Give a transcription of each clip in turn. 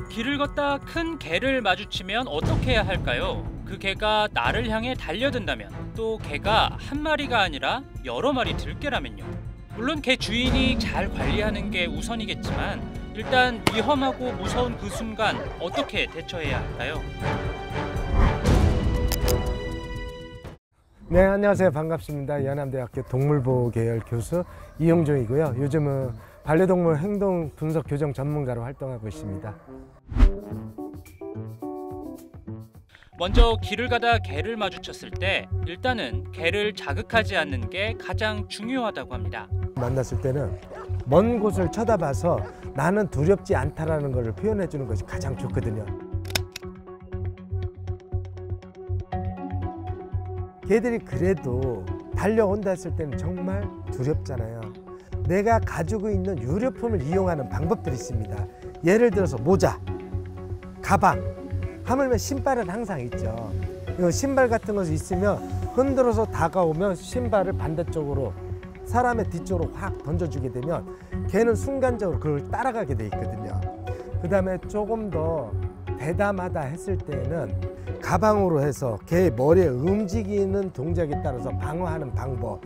길을 걷다 큰 개를 마주치면 어떻게 해야 할까요? 그 개가 나를 향해 달려든다면, 또 개가 한 마리가 아니라 여러 마리 들개라면요. 물론 개 주인이 잘 관리하는 게 우선이겠지만 일단 위험하고 무서운 그 순간 어떻게 대처해야 할까요? 네, 안녕하세요. 반갑습니다. 연암대학교 동물보호 계열 교수 이용종이고요. 요즘은 반려동물 행동 분석 교정 전문가로 활동하고 있습니다. 먼저 길을 가다 개를 마주쳤을 때 일단은 개를 자극하지 않는 게 가장 중요하다고 합니다. 만났을 때는 먼 곳을 쳐다봐서 나는 두렵지 않다라는 것을 표현해 주는 것이 가장 좋거든요. 개들이 그래도 달려온다 했을 때는 정말 두렵잖아요. 내가 가지고 있는 유료품을 이용하는 방법들이 있습니다. 예를 들어서 모자, 가방, 하물며 신발은 항상 있죠. 신발 같은 것이 있으면 흔들어서 다가오면 신발을 반대쪽으로 사람의 뒤쪽으로 확 던져주게 되면 개는 순간적으로 그걸 따라가게 돼 있거든요. 그 다음에 조금 더 대담하다 했을 때는 가방으로 해서 개의 머리에 움직이는 동작에 따라서 방어하는 방법,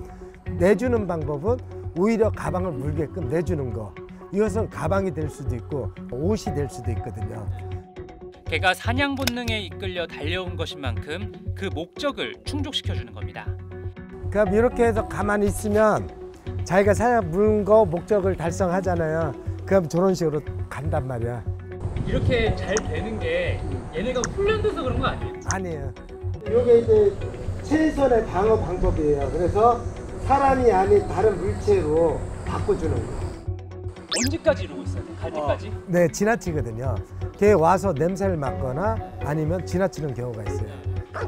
내주는 방법은 오히려 가방을 물게끔 내주는 거. 이것은 가방이 될 수도 있고 옷이 될 수도 있거든요. 개가 사냥 본능에 이끌려 달려온 것인 만큼 그 목적을 충족시켜주는 겁니다. 그럼 이렇게 해서 가만히 있으면 자기가 사냥 물은 거 목적을 달성하잖아요. 그럼 저런 식으로 간단 말이야. 이렇게 잘 되는 게 얘네가 훈련돼서 그런 거 아니에요? 아니에요. 이게 이제 최선의 방어 방법이에요. 그래서 사람이 아닌 다른 물체로 바꿔주는 거예요. 언제까지 이러고 있어요? 갈 때까지? 네, 지나치거든요. 걔 와서 냄새를 맡거나 아니면 지나치는 경우가 있어요.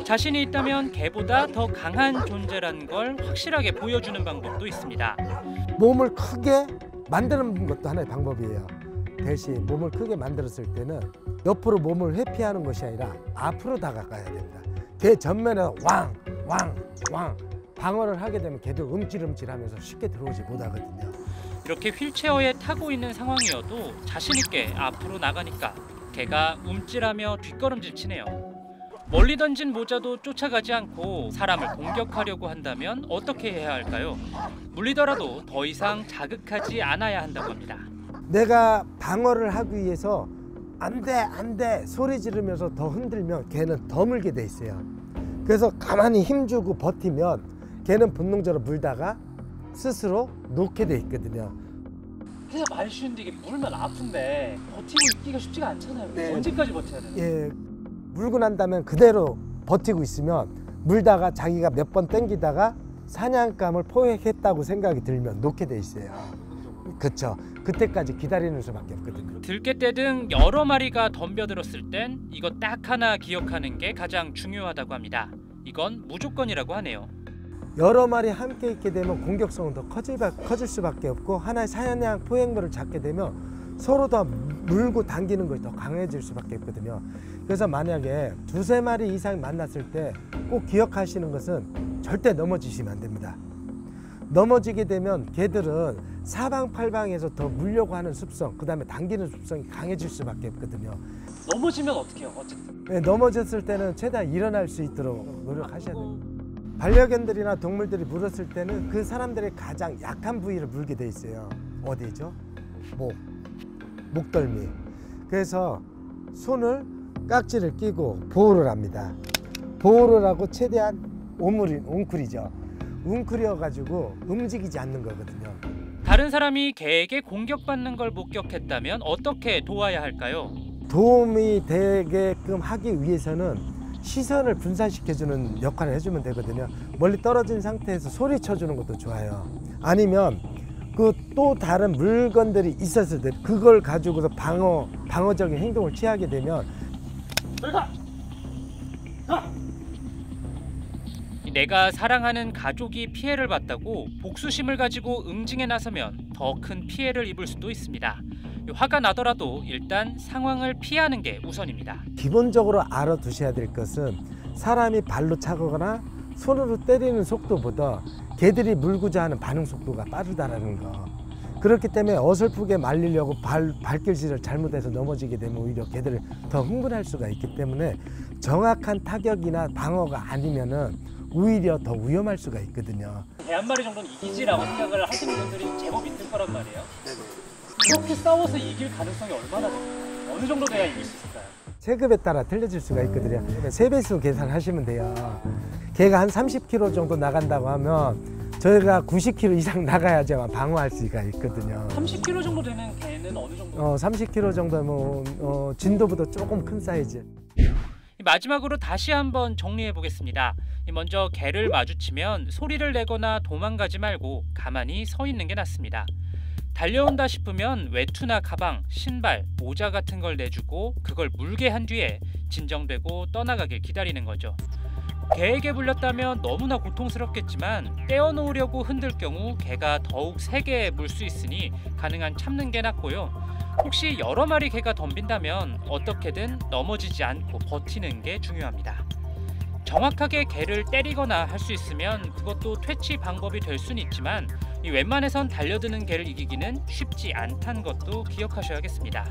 자신이 있다면 개보다 더 강한 존재라는 걸 확실하게 보여주는 방법도 있습니다. 몸을 크게 만드는 것도 하나의 방법이에요. 대신 몸을 크게 만들었을 때는 옆으로 몸을 회피하는 것이 아니라 앞으로 다가가야 됩니다. 걔 전면에서 왕, 왕, 왕 방어를 하게 되면 걔도 움찔움찔하면서 쉽게 들어오지 못하거든요. 이렇게 휠체어에 타고 있는 상황이어도 자신 있게 앞으로 나가니까 개가 움찔하며 뒷걸음질 치네요. 멀리 던진 모자도 쫓아가지 않고 사람을 공격하려고 한다면 어떻게 해야 할까요? 물리더라도 더 이상 자극하지 않아야 한다고 합니다. 내가 방어를 하기 위해서 안 돼, 안 돼 소리 지르면서 더 흔들면 걔는 더 물게 돼 있어요. 그래서 가만히 힘주고 버티면 걔는 본능적으로 물다가 스스로 놓게 돼 있거든요. 진짜 말 쉬운데 이게 물면 아픈데 버티고 있기가 쉽지가 않잖아요. 네. 언제까지 버텨야 되나요? 예, 물고 난 다음에 그대로 버티고 있으면 물다가 자기가 몇 번 땡기다가 사냥감을 포획했다고 생각이 들면 놓게 돼 있어요. 그렇죠. 그때까지 기다리는 수밖에 없거든요. 들깨떼 등 여러 마리가 덤벼들었을 땐 이거 딱 하나 기억하는 게 가장 중요하다고 합니다. 이건 무조건이라고 하네요. 여러 마리 함께 있게 되면 공격성은 더 커질 수밖에 없고 하나의 사냥 포획물을 잡게 되면 서로 더 물고 당기는 것이 더 강해질 수밖에 없거든요. 그래서 만약에 두세 마리 이상 만났을 때 꼭 기억하시는 것은 절대 넘어지시면 안 됩니다. 넘어지게 되면 개들은 사방팔방에서 더 물려고 하는 습성, 그 다음에 당기는 습성이 강해질 수밖에 없거든요. 넘어지면 어떻게 해요? 어쨌든. 네, 넘어졌을 때는 최대한 일어날 수 있도록 노력하셔야 됩니다. 반려견들이나 동물들이 물었을 때는 그 사람들의 가장 약한 부위를 물게 돼 있어요. 어디죠? 목덜미. 그래서 손을 깍지를 끼고 보호를 합니다. 보호를 하고 최대한 웅크리죠. 웅크려가지고 움직이지 않는 거거든요. 다른 사람이 개에게 공격받는 걸 목격했다면 어떻게 도와야 할까요? 도움이 되게끔 하기 위해서는 시선을 분산시켜주는 역할을 해주면 되거든요. 멀리 떨어진 상태에서 소리쳐주는 것도 좋아요. 아니면 그 또 다른 물건들이 있었을 때 그걸 가지고서 방어적인 행동을 취하게 되면 내가 사랑하는 가족이 피해를 봤다고 복수심을 가지고 응징에 나서면 더 큰 피해를 입을 수도 있습니다. 화가 나더라도 일단 상황을 피하는 게 우선입니다. 기본적으로 알아두셔야 될 것은 사람이 발로 차거나 손으로 때리는 속도보다 개들이 물고자 하는 반응 속도가 빠르다라는 거. 그렇기 때문에 어설프게 말리려고 발길질을 잘못해서 넘어지게 되면 오히려 개들을 더 흥분할 수가 있기 때문에 정확한 타격이나 방어가 아니면은 오히려 더 위험할 수가 있거든요. 개 한 마리 정도는 이기지라고 생각을 하시는 분들이 제법 있을 거란 말이에요. 이렇게 싸워서 이길 가능성이 얼마나 됩니까? 어느 정도 돼야 이길 수 있을까요? 체급에 따라 틀려질 수가 있거든요. 3배수 계산하시면 돼요. 개가 한 30kg 정도 나간다고 하면 저희가 90kg 이상 나가야지만 방어할 수가 있거든요. 30kg 정도 되는 개는 어느 정도? 30kg 정도면 진도보다 조금 큰 사이즈. 마지막으로 다시 한번 정리해 보겠습니다. 먼저 개를 마주치면 소리를 내거나 도망가지 말고 가만히 서 있는 게 낫습니다. 달려온다 싶으면 외투나 가방, 신발, 모자 같은 걸 내주고 그걸 물게 한 뒤에 진정되고 떠나가길 기다리는 거죠. 개에게 물렸다면 너무나 고통스럽겠지만 떼어놓으려고 흔들 경우 개가 더욱 세게 물 수 있으니 가능한 참는 게 낫고요. 혹시 여러 마리 개가 덤빈다면 어떻게든 넘어지지 않고 버티는 게 중요합니다. 정확하게 개를 때리거나 할 수 있으면 그것도 퇴치 방법이 될 수는 있지만 웬만해선 달려드는 개를 이기기는 쉽지 않다는 것도 기억하셔야겠습니다.